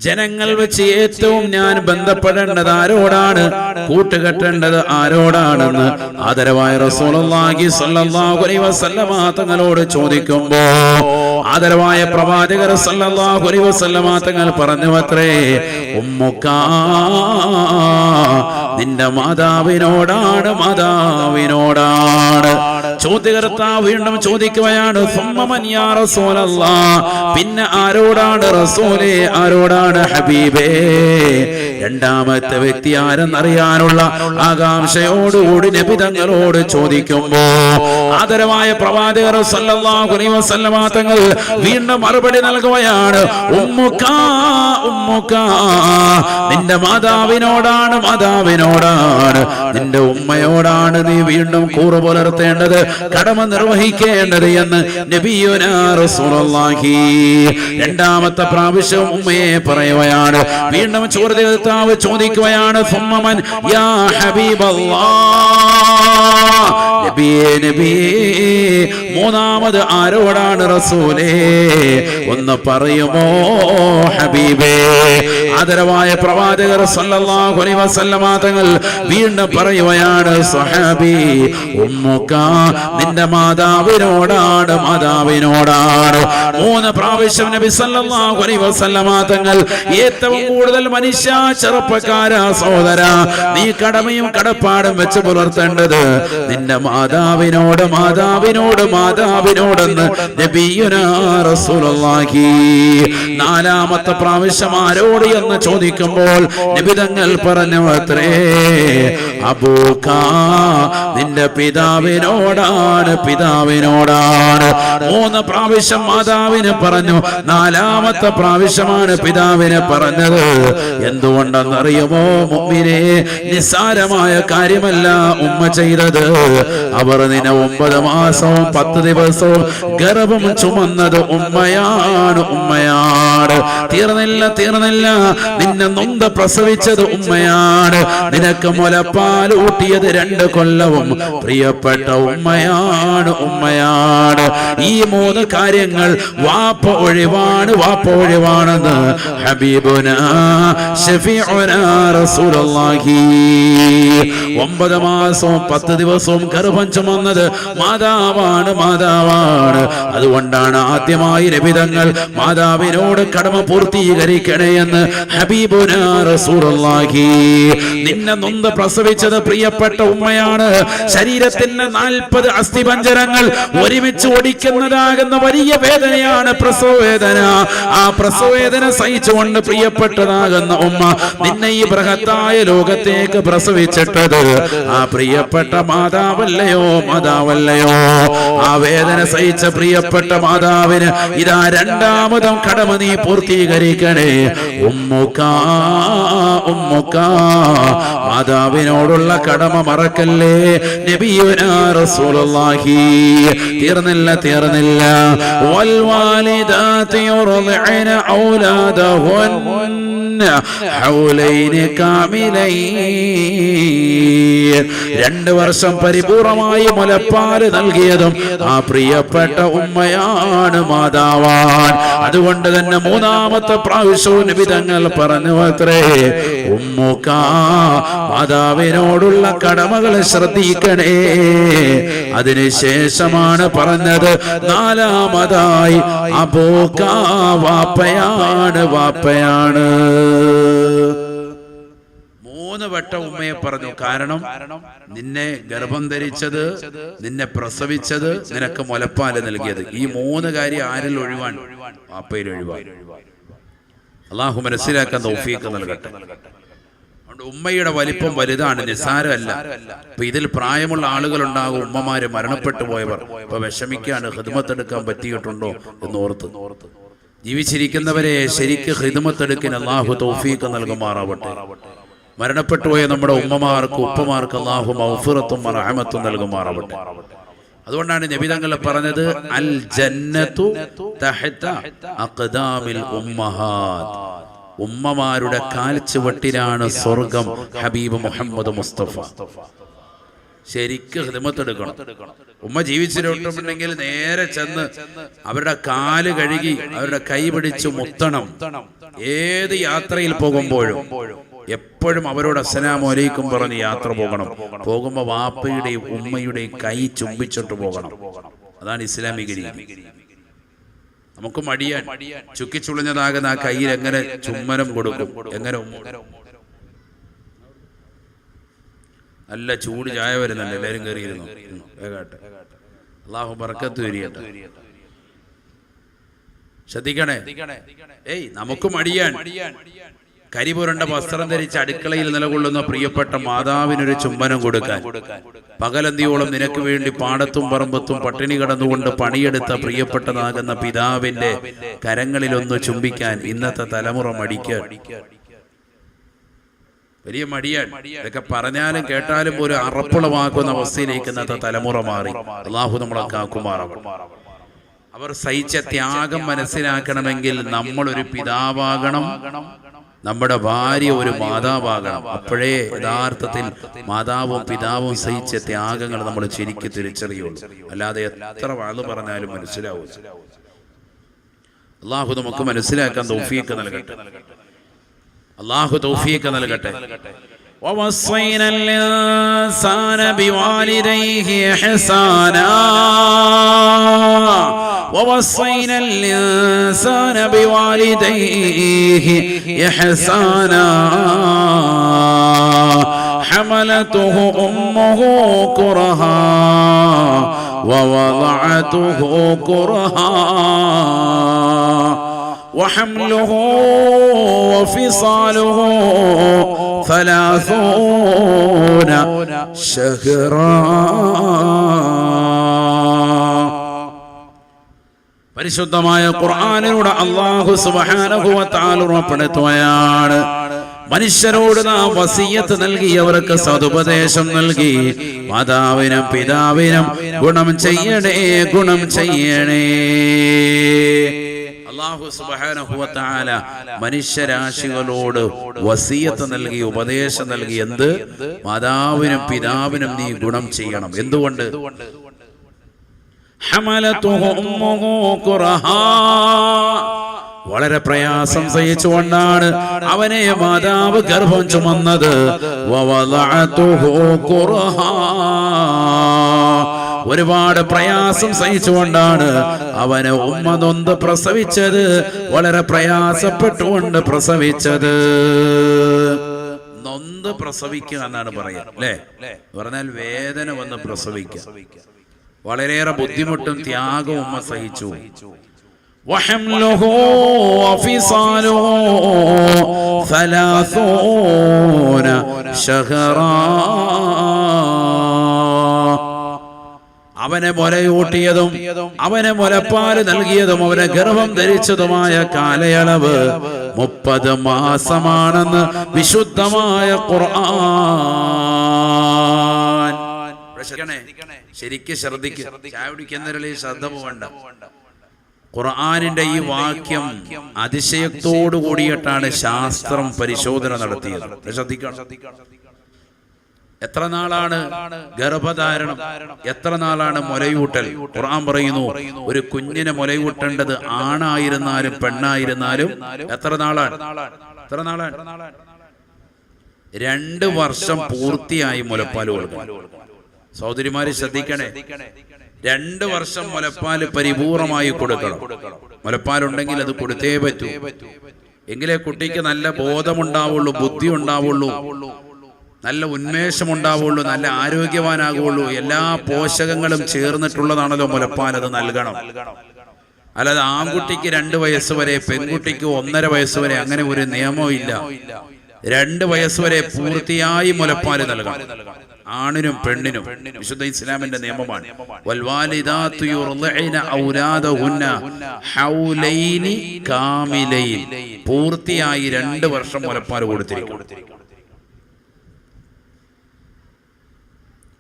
ജനങ്ങൾ വെച്ച് ഏറ്റവും ഞാൻ ബന്ധപ്പെടേണ്ടത് ആരോടാണ്, കൂട്ടുകെട്ടേണ്ടത് ആരോടാണെന്ന് ആദരവായ റസൂലുള്ളാഹി സ്വല്ലല്ലാഹു അലൈഹി വസല്ലമ തങ്ങളോട് ചോദിക്കുമ്പോ ആദരവായ പ്രവാചകർ സല്ലല്ലാഹു അലൈഹി വസല്ലമ തങ്ങൾ പറഞ്ഞു അത്രേ, ഉമ്മുക, നിന്റെ മാതാവിനോടാണ്, മാതാവിനോടാണ്. ചോദ്യകർത്താവ് വീണ്ടും ചോദിക്കുകയാണ്, സുമ്മമൻ യാ റസൂലല്ലാഹ്, പിന്നെ ആരോടാണ് റസൂലേ, ആരോടാണ് ഹബീബേ? രണ്ടാമത്തെ വ്യക്തി ആരെന്നറിയാനുള്ള ആകാംക്ഷയോടുകൂടി നബി തങ്ങളോട് ചോദിക്കുമ്പോ ആദരവായ പ്രവാചകർ സല്ലല്ലാഹു അലൈഹി വസല്ലമ തങ്ങൾ വീണ്ടും മറുപടി നൽകുകയാണ്, ഉമ്മുക, ഉമ്മുക, നിന്റെ മാതാവിനോടാണ്, മാതാവിനോടാണ്, നിന്റെ ഉമ്മയോടാണ് നീ വീണ്ടും കൂറ് പുലർത്തേണ്ടത്, കടമ നിർവഹിക്കേണ്ടത് എന്ന് നബിയുനാ റസൂലുള്ളാഹി രണ്ടാമത്തെ പ്രാവശ്യം ഉമ്മയെ പറയുകയാണ്. വീണ്ടും ചോദ്യകർത്താവ് ചോദിക്കുകയാണ്, സുമ്മമൻ യാ ഹബീബല്ലാഹ്, നബിയേ നബിയേ, മൂന്നാമത് ആരോടാണ് റസൂലേ, ഒന്ന് പറയുമോ ഹബീബേ? ആദരവായ പ്രവാചകർ സല്ലല്ലാഹു അലൈഹി വസല്ലമ തങ്ങൾ വീണ്ടും പറയുകയാണ്, സ്വഹാബി, ഉമ്മുക, നിന്റെ മാതാവിനോടാണ്, മാതാവിനോടാണ്. മൂന്ന് പ്രാവശ്യം നബി സല്ലല്ലാഹു അലൈഹി വസല്ലമ തങ്ങൾ ഏറ്റവും കൂടുതൽ മനുഷ്യ, ചെറുപ്പക്കാരാ, സഹോദര, നീ കടമയും കടപ്പാടും വെച്ച് പുലർത്തേണ്ടത് നിന്റെ മാതാവിനോട്, മാതാവിനോട്, മാതാവിനോടെന്ന് നബിയുനാ റസൂലുള്ളാഹി. നാലാമത്തെ പ്രാവശ്യം ആരോട് എന്ന് ചോദിക്കുമ്പോൾ നബി തങ്ങൾ പറഞ്ഞു അത്രേ, അബൂക, നിന്റെ പിതാവിനോടാണ്, പിതാവിനോടാണ്. മൂന്ന് പ്രാവശ്യം മാതാവിന് പറഞ്ഞു, നാലാമത്തെ പ്രാവശ്യമാണ് പിതാവിനെ പറഞ്ഞത്. എന്തുകൊണ്ടെന്നറിയുമോ മുഅ്മിനേ? നിസ്സാരമായ കാര്യമല്ല ഉമ്മ ചെയ്തത്. അവർ നിന്നെ 9 മാസവും 10 ദിവസവും ഗർഭം ചുമന്നത് ഉമ്മയാണ്, ഉമ്മയാണ്. തീർന്നില്ല, തീർന്നില്ല, നിന്നെ നൊന്ത പ്രസവിച്ചത് ഉമ്മയാണ്. നിനക്ക് മുലപ്പാൽ ഊട്ടിയത് 2 കൊല്ലവും പ്രിയപ്പെട്ട ഉമ്മയാണ്, ഉമ്മയാണ്. ഈ 3 കാര്യങ്ങൾ വാപ്പ ഒഴിവാണ്, വാപ്പ ഒഴിവാണെന്ന് ഹബീബുനാ ശഫീഉനാ റസൂലുള്ളാഹി. 9 മാസവും 10 ദിവസവും ഗർഭം ചുമന്നത് മാതാവാണ്, മാതാവാണ്. അതുകൊണ്ടാണ് ആദ്യമായി നബി തങ്ങൾ മാതാവിനോട് കടമ പൂർത്തീകരിക്കണേ എന്ന് ഹബീബുനാ റസൂലുള്ളാഹി. നിന്നെ നൊന്ത് പ്രസവിച്ചത് പ്രിയപ്പെട്ട ഉമ്മയാണ്. ശരീരത്തിന്റെ 40 അസ്ഥിപഞ്ജരങ്ങൾ ഒരുമിച്ച് ഒടിക്കുന്നതാകുന്ന വലിയ വേദനയാണ് പ്രസവ വേദന. ആ പ്രസവ വേദന സഹിച്ചുകൊണ്ട് പ്രിയപ്പെട്ടതാകുന്ന ഉമ്മ നിന്നെ ഈ ബൃഹത്തായ ലോകത്തേക്ക് പ്രസവിച്ചിട്ടത് ആ പ്രിയപ്പെട്ട മാതാവല്ലയോ, മാതാവല്ലയോ? ആ വേദന സഹിച്ച പ്രിയപ്പെട്ട മാതാവിന് ഇതാ രണ്ടാമതും കടമ നീ പൂർത്തീകരിക്കണേ. ഉമ്മുക, ഉമ്മുക, മാതാവിനോടുള്ള കടമ മറക്കല്ലേ നബിയുനാ റസൂലുള്ളാഹി. തീർന്നില്ല, തീർന്നില്ല. വൽ വാലിദാതു യുർദിഅന ഔലാദഹുന്ന ഹൗലൈനി കാമിലൈൻ. 2 വർഷം പരിപൂർണമായി മുലപ്പാല് നൽകിയതും ആ പ്രിയപ്പെട്ട ഉമ്മയാണ്, മാതാവാൻ. അതുകൊണ്ട് തന്നെ 3ാമത്തെ പ്രാവശ്യവും നബി തങ്ങൾ പറഞ്ഞു അത്രേ, ഉമ്മുക, മാതാവിനോടുള്ള കടമകൾ ശ്രദ്ധിക്കണേ. അതിനുശേഷമാണ് പറഞ്ഞത് 4ാമതായി അബൂക, വാപ്പയാണ്, വാപ്പയാണ്. 3 വട്ടം ഉമ്മയെ പറഞ്ഞു. കാരണം നിന്നെ ഗർഭം ധരിച്ചത്, നിന്നെ പ്രസവിച്ചത്, നിനക്ക് മുലപ്പാല് നൽകിയത്. ഈ 3 കാര്യം ആരിൽ ഒഴിവാണ്? വാപ്പയിൽ ഒഴിവാണ്. അള്ളാഹു മനസ്സിലാക്കാൻ തൗഫീഖ് നൽകട്ടെ. ഉമ്മയുടെ വലിപ്പം വലുതാണ്, നിസ്സാരമല്ല. ഇപ്പൊ ഇതിൽ പ്രായമുള്ള ആളുകളുണ്ടാകും, ഉമ്മമാര് മരണപ്പെട്ടു പോയവർ. ഇപ്പൊ വിഷമിക്കാണ്, ഖിദ്മത്തെടുക്കാൻ പറ്റിയിട്ടുണ്ടോ എന്ന് ഓർത്ത്. ജീവിച്ചിരിക്കുന്നവരെ ശരിക്ക് ഖിദ്മത്തെടുക്കാൻ അള്ളാഹു തൗഫീഖ് നൽകുമാറാവട്ടെ. മരണപ്പെട്ടുപോയ നമ്മുടെ ഉമ്മമാർക്ക്, ഉപ്പമാർക്ക് അള്ളാഹു മഗ്ഫിറത്തും റഹ്മത്തും നൽകുമാറാവട്ടെ. അതുകൊണ്ടാണ് നബി തങ്ങൾ പറഞ്ഞത് അൽ ജന്നത്തു തഹത അഖ്ദാമിൽ ഉമ്മഹാത്ത്, ഉമ്മമാരുടെ കാൽച്ചുവട്ടിലാണ് സ്വർഗം. ഹബീബ് മുഹമ്മദ് മുസ്തഫ ശരിക്ക് ഹിദ്മത്തെടുക്കണം. ഉമ്മ ജീവിച്ചിട്ടുണ്ടെങ്കിൽ നേരെ ചെന്ന് അവരുടെ കാല് കഴുകി അവരുടെ കൈ പിടിച്ച് മുത്തണം. ഏത് യാത്രയിൽ പോകുമ്പോഴും എപ്പോഴും അവരോട് അസ്സലാമു അലൈക്കും പറഞ്ഞ് യാത്ര പോകണം. പോകുമ്പോ വാപ്പയുടെയും ഉമ്മയുടെയും കൈ ചുംബിച്ചിട്ട് പോകണം. അതാണ് ഇസ്ലാമിക രീതി. നമുക്ക് മടിയാൻ ചുക്കിച്ചുളിഞ്ഞതാകുന്ന ആ കയ്യിൽ എങ്ങനെ ചുമ്മനം കൊടുക്കും, എങ്ങനെ നല്ല ചൂട് ചായ വരുന്നുണ്ട്, എല്ലാവരും കയറിയിരുന്നു. വേഗാട്ടെ, അള്ളാഹു ബർക്കത്ത് വരികട്ടെ. ശ്രദ്ധിക്കണേ. നമുക്ക് മടിയാൻ കരിപുരണ്ട വസ്ത്രം ധരിച്ച് അടുക്കളയിൽ നിലകൊള്ളുന്ന പ്രിയപ്പെട്ട മാതാവിനൊരു ചുംബനം കൊടുക്കാൻ, പകലന്തിയോളം നിനക്ക് വേണ്ടി പാടത്തും പറമ്പത്തും പട്ടിണി കിടന്നുകൊണ്ട് പണിയെടുത്ത പ്രിയപ്പെട്ടതാകുന്ന പിതാവിന്റെ കരങ്ങളിലൊന്ന് ചുംബിക്കാൻ ഇന്നത്തെ തലമുറ മടിക്കാൻ വലിയ മടിയാൻ. ഇതൊക്കെ പറഞ്ഞാലും കേട്ടാലും ഒരു അറപ്പുളവാക്കുന്ന അവസ്ഥയിലേക്ക് ഇന്നത്തെ തലമുറ മാറി. അള്ളാഹു നമ്മളെ കാക്കുമാറാവട്ടെ. അവർ സഹിച്ച ത്യാഗം മനസ്സിലാക്കണമെങ്കിൽ നമ്മളൊരു പിതാവാകണം, നമ്മുടെ ഭാര്യ ഒരു മാതാവാകണം. അപ്പോഴേ യഥാർത്ഥത്തിൽ മാതാവും പിതാവും സഹിച്ച ത്യാഗങ്ങൾ നമ്മൾ ശരിക്കും തിരിച്ചറിയുള്ളൂ. അല്ലാതെ എത്ര വാള് പറഞ്ഞാലും മനസ്സിലാവും. അള്ളാഹു നമുക്ക് മനസ്സിലാക്കാൻ തൗഫീഖ് നൽകട്ടെ. അള്ളാഹു തൗഫീഖ് നൽകട്ടെ. ووصينا الإنسان بوالديه إحسانا ووصينا الإنسان بوالديه إحسانا حملته أمه كرها ووضعته كرها وحمله وفصاله 30 شهرا. പരിശുദ്ധമായ ഖുർആനിലൂടെ അല്ലാഹു സുബ്ഹാനഹു വ തആല ഉറപ്പെടുത്തുകയാണ്, മനുഷ്യരോട് നാം വസിയത്ത് നൽകി, അവർക്ക് സതുപദേശം നൽകി, മാതാവിനും പിതാവിനും ഗുണം ചെയ്യണേ, ഗുണം ചെയ്യണേ. അല്ലാഹു സുബ്ഹാനഹു വ തആല മനുഷ്യരാശികളോട് വസിയത്ത് നൽകി, ഉപദേശം നൽകി. എന്ത്? മാതാവിനും പിതാവിനും നീ ഗുണം ചെയ്യണം. എന്തുകൊണ്ട്? ഹമലതുഹു ഉമ്മുഹു കുർഹാ, വളരെ പ്രയാസം സഹിച്ചുകൊണ്ടാണ് അവനെ മാതാവ് ഗർഭം ചുമന്നത്. വവളഅതുഹു കുർഹാ, ഒരുപാട് പ്രയാസം സഹിച്ചുകൊണ്ടാണ് അവനെ ഉമ്മ നൊന്ത് പ്രസവിച്ചത്, വളരെ പ്രയാസപ്പെട്ടുകൊണ്ട് പ്രസവിച്ചത്. നൊന്ത് പ്രസവിക്കുക എന്നാണ് പറയുക, അല്ലേ? പറഞ്ഞാൽ വേദന വന്ന് പ്രസവിക്കുക. വളരെയേറെ ബുദ്ധിമുട്ടും ത്യാഗവും ഉമ്മ സഹിച്ചു. വഹംലുഹു വഫിസാലുഹു 30 ശഹറാ, അവനെ മുലയൂട്ടിയതും അവനെ മുലപ്പാല് നൽകിയതും അവനെ ഗർഭം ധരിച്ചതുമായ കാലയളവ് 30 മാസമാണെന്ന് വിശുദ്ധമായ ഖുർആൻ. ശരിക്കും ശ്രദ്ധിക്കുക, ചായ കുടിക്കുന്നവരിൽ ശ്രദ്ധ പോകണ്ട. ഖുർആനിന്റെ ഈ വാക്യം അതിശയത്തോടു കൂടിയിട്ടാണ് ശാസ്ത്രം പരിശോധന നടത്തിയത്. ശ്രദ്ധിക്കണം. എത്ര നാളാണ് ഗർഭധാരണം, എത്ര നാളാണ് മുലയൂട്ടൽ? ഖുർആൻ പറയുന്നു, ഒരു കുഞ്ഞിനെ മുലയൂട്ടേണ്ടത് ആണായിരുന്നാലും പെണ്ണായിരുന്നാലും എത്ര നാളാണ്? 2 വർഷം പൂർത്തിയായി മുലപ്പാൽ കൊടുക്കണം. സഹോദരിമാര് ശ്രദ്ധിക്കണേ, 2 വർഷം മുലപ്പാല് പരിപൂർണമായി കൊടുക്കണം. മുലപ്പാലുണ്ടെങ്കിൽ അത് കൊടുത്തേ പറ്റൂ. എങ്കിലേ കുട്ടിക്ക് നല്ല ബോധമുണ്ടാവുള്ളൂ, ബുദ്ധി ഉണ്ടാവുള്ളൂ, നല്ല ഉന്മേഷം ഉണ്ടാവുള്ളൂ, നല്ല ആരോഗ്യവാനാകുള്ളൂ. എല്ലാ പോഷകങ്ങളും ചേർന്നിട്ടുള്ളതാണല്ലോ മുലപ്പാൽ, അത് നൽകണം. അല്ലാതെ ആൺകുട്ടിക്ക് 2 വയസ്സ് വരെ, പെൺകുട്ടിക്ക് 1.5 വയസ്സ് വരെ, അങ്ങനെ ഒരു നിയമവും ഇല്ല. 2 വയസ്സ് വരെ പൂർത്തിയായി മുലപ്പാല് നൽകണം, ആണിനും പെണ്ണിനും. വിശുദ്ധ ഇസ്ലാമിന്റെ നിയമമാണ്. വൽവാലിദാതു യുർളിഅന ഔലാദഹുന്ന ഹൗലൈനി കാമിലൈൻ, പൂർത്തിയായി 2 വർഷം മുലപ്പാൽ കൊടുത്തിരിക്കും.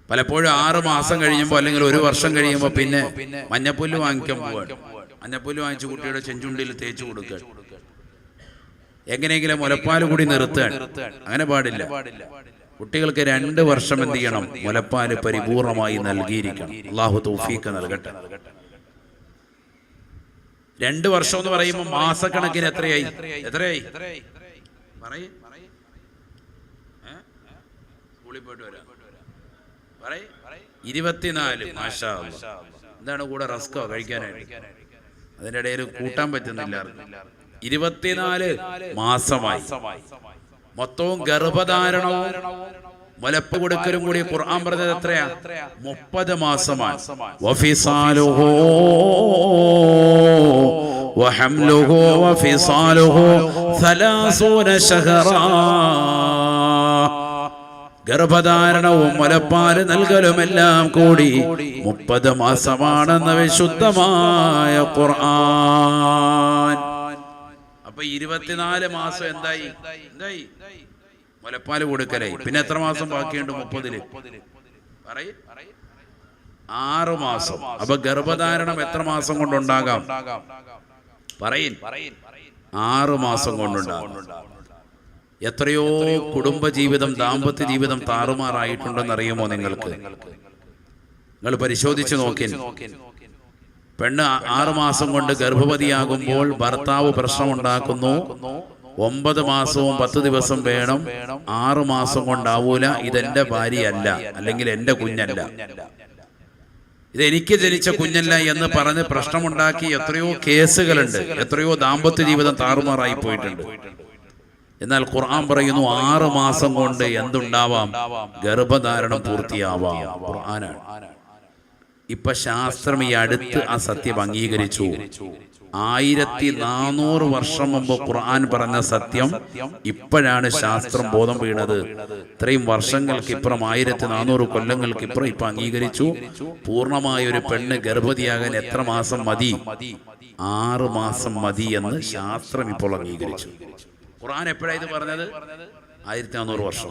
പലപ്പോഴും 6 മാസം കഴിയുമ്പോൾ അല്ലെങ്കിൽ 1 വർഷം കഴിയുമ്പോൾ പിന്നെ മഞ്ഞപ്പുല്ല് വാങ്ങിക്കാൻ പോവാണ്. മഞ്ഞപ്പുല്ല് വാങ്ങിച്ച് കുട്ടിയുടെ ചെഞ്ചുണ്ടിൽ തേച്ച് കൊടുക്കുക, എങ്ങനെയെങ്കിലും മുലപ്പാൽ കൂടി നിർത്തുകയാണ്. അങ്ങനെ പാടില്ല. കുട്ടികൾക്ക് 2 വർഷം എന്ത് ചെയ്യണം? മുലപ്പാൽ പരിപൂർണമായി നൽകിയിരിക്കണം. അല്ലാഹു തൗഫീഖ് നൽകട്ടെ. 2 വർഷം എന്ന് പറയുമ്പോൾ മാസക്കണക്കിന് എത്രയായി? പറയ്, സ്കൂളിൽ പോയിട്ട് വരാം. 24. മാഷാ അല്ലാഹ്. എന്താണ് കൂടെ റസ്കോ കഴിക്കാനായിട്ട്? അതിൻ്റെ ഇടയിൽ കൂട്ടാൻ പറ്റുന്നില്ല. 24 മാസമായി. മൊത്തവും ഗർഭധാരണവും മുലപ്പ് കൊടുക്കലും കൂടി ഖുർആൻ പറഞ്ഞത് എത്രയാ? 30 മാസമാണ്. വഫിസാലുഹു വഹംലുഹു വഫിസാലുഹു 30 ശഹറാ. ഗർഭധാരണവും മുലപ്പാല് നൽകലും എല്ലാം കൂടി 30 മാസമാണെന്ന വിശുദ്ധമായ ഖുർആൻ. അപ്പൊ 24 മാസം എന്തായി? മുലപ്പാല് കൊടുക്കലായി. പിന്നെ എത്ര മാസം ബാക്കിയുണ്ട്? 30-ല് 6 മാസം. അപ്പൊ ഗർഭധാരണം എത്ര മാസം കൊണ്ടുണ്ടാകാം? 6 മാസം കൊണ്ടുണ്ടാകാം. എത്രയോ കുടുംബജീവിതം, ദാമ്പത്യ ജീവിതം താറുമാറായിട്ടുണ്ടെന്നറിയുമോ നിങ്ങൾക്ക്? നിങ്ങൾ പരിശോധിച്ച് നോക്കി. പെണ്ണ് 6 മാസം കൊണ്ട് ഗർഭവതിയാകുമ്പോൾ ഭർത്താവ് പ്രശ്നമുണ്ടാക്കുന്നു. 9 മാസവും 10 ദിവസം വേണം. 6 മാസം കൊണ്ടാവൂല. ഇതെന്റെ ഭാര്യയല്ല, അല്ലെങ്കിൽ എന്റെ കുഞ്ഞല്ല, ഇതെനിക്ക് ജനിച്ച കുഞ്ഞല്ല എന്ന് പറഞ്ഞ് പ്രശ്നമുണ്ടാക്കി എത്രയോ കേസുകളുണ്ട്. എത്രയോ ദാമ്പത്യ ജീവിതം താറുമാറായി പോയിട്ടുണ്ട്. എന്നാൽ ഖുർആൻ പറയുന്നു 6 മാസം കൊണ്ട് എന്തുണ്ടാവാം? ഗർഭധാരണം പൂർത്തിയാവാം. ഖുർആനാണ്. ഇപ്പൊ ശാസ്ത്രം ഈ അടുത്ത് ആ സത്യം അംഗീകരിച്ചു. 1400 വർഷം മുമ്പ് ഖുർആൻ പറഞ്ഞ സത്യം ഇപ്പോഴാണ് ശാസ്ത്രം ബോധം വീണത്. ഇത്രയും വർഷങ്ങൾക്കിപ്പുറം, 1400 കൊല്ലങ്ങൾക്കിപ്പുറം ഇപ്പൊ അംഗീകരിച്ചു. പൂർണ്ണമായ ഒരു പെണ്ണ് ഗർഭവതിയാകാൻ എത്ര മാസം മതി? 6 മാസം മതി എന്ന് ശാസ്ത്രം ഇപ്പോൾ അംഗീകരിച്ചു. ഖുർആൻ എപ്പോഴാണ് ഇത് പറഞ്ഞത്? 1400 വർഷം.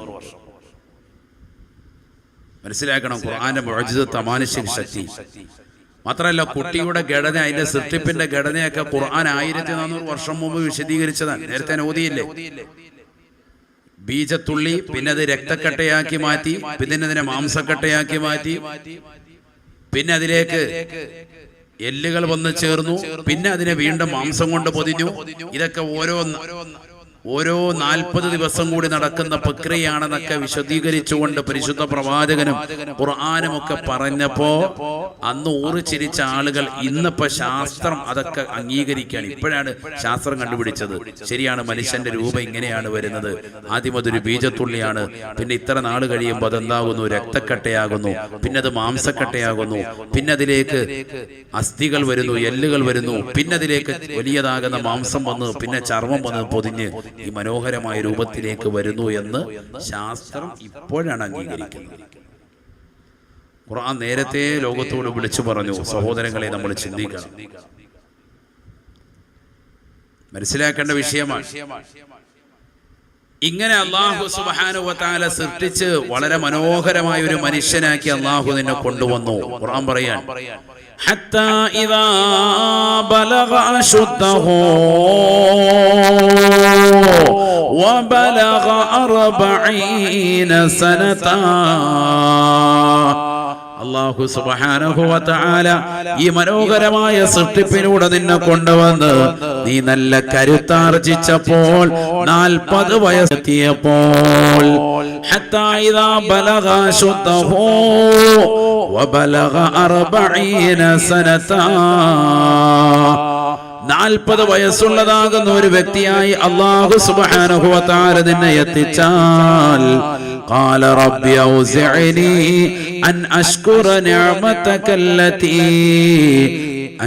മനസ്സിലാക്കണം ഖുർആന്റെ മുഅ്ജിസത്ത്, അമാനുഷിക ശക്തി. മാത്രമല്ല, കുട്ടിയുടെ ഘടന, അതിന്റെ സൃഷ്ടിപ്പിന്റെ ഘടനയൊക്കെ ഖുർആൻ 1400 വർഷം മുമ്പ് വിശദീകരിച്ചതാണ്. നേരത്തെ ഓതിയില്ലേ? ബീജത്തുള്ളി, പിന്നെ അത് രക്തക്കട്ടയാക്കി മാറ്റി, പിന്നെ അതിനെ മാംസക്കട്ടയാക്കി മാറ്റി, പിന്നെ അതിലേക്ക് എല്ലുകൾ വന്ന് ചേർന്നു, പിന്നെ അതിനെ വീണ്ടും മാംസം കൊണ്ട് പൊതിഞ്ഞു. ഇതൊക്കെ ഓരോ 40 ദിവസം കൂടി നടക്കുന്ന പ്രക്രിയയാണെന്നൊക്കെ വിശദീകരിച്ചുകൊണ്ട് പരിശുദ്ധ പ്രവാചകനും ഖുർആനും ഒക്കെ പറഞ്ഞപ്പോ അന്ന് ഊറിച്ചിരിച്ച ആളുകൾ ഇന്നിപ്പോ ശാസ്ത്രം അതൊക്കെ അംഗീകരിക്കുകയാണ്. ഇപ്പോഴാണ് ശാസ്ത്രം കണ്ടുപിടിച്ചത്. ശരിയാണ്, മനുഷ്യന്റെ രൂപം ഇങ്ങനെയാണ് വരുന്നത്. ആദ്യം അതൊരു ബീജത്തുള്ളിയാണ്, പിന്നെ ഇത്ര നാൾ കഴിയുമ്പോൾ അതെന്താകുന്നു? രക്തക്കട്ടയാകുന്നു, പിന്നെ അത് മാംസക്കട്ടയാകുന്നു, പിന്നെ അതിലേക്ക് അസ്ഥികൾ വരുന്നു, എല്ലുകൾ വരുന്നു, പിന്നെ അതിലേക്ക് വലിയതാകുന്ന മാംസം വന്ന്, പിന്നെ ചർമ്മം വന്ന് പൊതിഞ്ഞ് ഈ മനോഹരമായ രൂപത്തിലേക്ക് വരുന്നു എന്ന് ശാസ്ത്രം ഇപ്പോഴാണ് അംഗീകരിക്കുന്നത്. ഖുർആൻ നേരത്തെ ലോകത്തോട് വിളിച്ചു പറഞ്ഞു. സഹോദരങ്ങളെ, നമ്മൾ ചിന്തിക്കണം, മനസ്സിലാക്കേണ്ട വിഷയമാണ്. ഇങ്ങനെ അല്ലാഹു സുബ്ഹാനഹു വ തആല സൃഷ്ടിച്ച് വളരെ മനോഹരമായ ഒരു മനുഷ്യനാക്കി അല്ലാഹു നിന്നെ കൊണ്ടുവന്നു. ഖുർആൻ പറയാൻ, ഹത്താ ഇദാ ബലഗ അശുദ്ധഹു വബലഗ 40 സനതാ. അല്ലാഹു സുബ്ഹാനഹു വ തആല ഈ മനോഹരമായ സൃഷ്ടിപ്പിലൂടെ നിന്നെ കൊണ്ടുവന്ന് നീ നല്ല കരുത്താർജിച്ചപ്പോൾ 40 വയസ്സെത്തിയപ്പോൾ ഹത്താ ഇദാ ബലഗ അശുദ്ധഹു വബലഗ 40 സനതാ, 40 വയസ്സുള്ളതാകുന്ന ഒരു വ്യക്തിയായി അല്ലാഹു സുബ്ഹാനഹു വ തആല നിന്നെ എത്തിച്ചാൽ ഖാല റബ്ബി ഔസിഅനി അൻ അശ്കുറ നിഅമതക അല്ലതി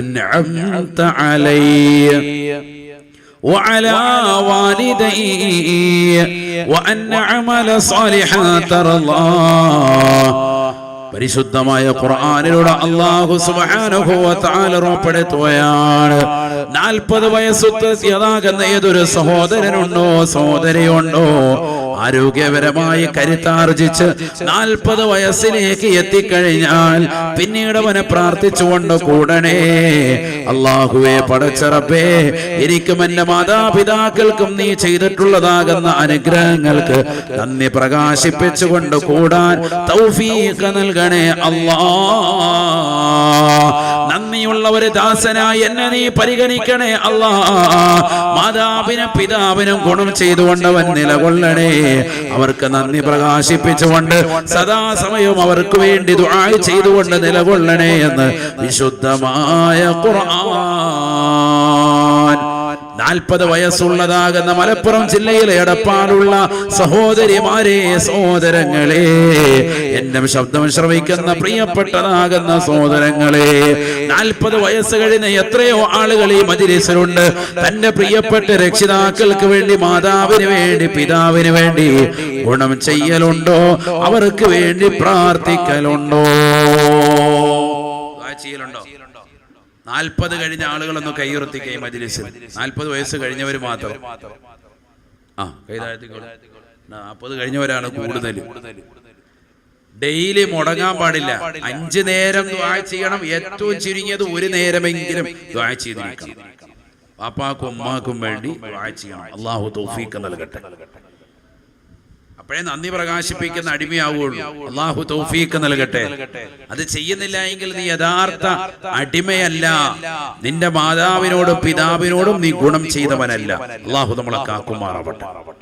അൻഅംത അലയ്യ وعلى والدي وأن أعمل صالحا ترضاه. പരിശുദ്ധമായ ഖുർആനിലൂടെ അല്ലാഹു സുബ്ഹാനഹു വ തആല ഉറപ്പെടുത്തുകയാണ്, 40 വയസ്സെത്തിയതാകുന്ന ഏതൊരു സഹോദരനുണ്ടോ, സഹോദരിയുണ്ടോ, ആരോഗ്യപരമായി കരുത്താർജിച്ച് 40 വയസ്സിലേക്ക് എത്തിക്കഴിഞ്ഞാൽ പിന്നീട് അവനെ പ്രാർത്ഥിച്ചുകൊണ്ട് കൂടണേ, അല്ലാഹുവേ പടച്ച റബ്ബേ, എനിക്കും എന്റെ മാതാപിതാക്കൾക്കും നീ ചെയ്തിട്ടുള്ളതാകുന്ന അനുഗ്രഹങ്ങൾക്ക് നന്ദി പ്രകാശിപ്പിച്ചുകൊണ്ട് കൂടാൻ തൗഫീഖ് നൽകണേ അല്ലാഹ്. നന്ദിയുള്ള ഒരു ദാസനായി എന്നെ നീ പരിഗണിക്കണേ അല്ലാഹ്. മാതാവിനും പിതാവിനും ഗുണം ചെയ്തുകൊണ്ട് അവൻ നിലകൊള്ളണേ, അവർക്ക് നന്ദി പ്രകാശിപ്പിച്ചുകൊണ്ട് സദാസമയവും അവർക്ക് വേണ്ടി ദുആ ചെയ്തുകൊണ്ട് നിലകൊള്ളണേ എന്ന് വിശുദ്ധമായ ഖുർആൻ. 40 വയസ്സുള്ളതാകുന്ന മലപ്പുറം ജില്ലയിലെ എടപ്പാടുള്ള സഹോദരിമാരെ, സഹോദരങ്ങളെ, എന്റെ ശബ്ദം ശ്രവിക്കുന്ന പ്രിയപ്പെട്ടതാകുന്ന സഹോദരങ്ങളെ, 40 വയസ്സ് കഴിഞ്ഞ എത്രയോ ആളുകൾ ഈ മജ്‌ലിസിലുണ്ട്. തന്റെ പ്രിയപ്പെട്ട രക്ഷിതാക്കൾക്ക് വേണ്ടി, മാതാവിന് വേണ്ടി, പിതാവിന് വേണ്ടി ഗുണം ചെയ്യലുണ്ടോ? അവർക്ക് വേണ്ടി പ്രാർത്ഥിക്കലുണ്ടോ? ചെയ്യലുണ്ടോ? 40 കഴിഞ്ഞ ആളുകളൊന്നും കൈയുറത്തിക്കുക ഈ മജ്‌ലിസിൽ. 40 വയസ്സ് കഴിഞ്ഞവർ മാത്രം. കൈ താഴ്ത്തിക്കോളൂ. 40 കഴിഞ്ഞവരാണ് കൂടുതൽ. ഡെയിലി മുടങ്ങാൻ പാടില്ല. 5 നേരം ദുആ ചെയ്യണം. ഏറ്റവും ചുരുങ്ങിയത് 1 നേരമെങ്കിലും ദുആ ചെയ്തിരിക്കണം. പാപ്പാക്കും ഉമ്മാക്കും വേണ്ടി ദുആ ചെയ്യണം. അല്ലാഹു തൗഫീഖ് നൽകട്ടെ. അപ്പോഴേ നന്ദി പ്രകാശിപ്പിക്കുന്ന അടിമയാവുള്ളൂ. അല്ലാഹു തൗഫീഖ് നൽകട്ടെ. അത് ചെയ്യുന്നില്ല എങ്കിൽ നീ യഥാർത്ഥ അടിമയല്ല. നിന്റെ മാതാവിനോടും പിതാവിനോടും നീ ഗുണം ചെയ്തവനല്ല. അല്ലാഹു നമ്മളെ കാക്കുമാറാവട്ടെ.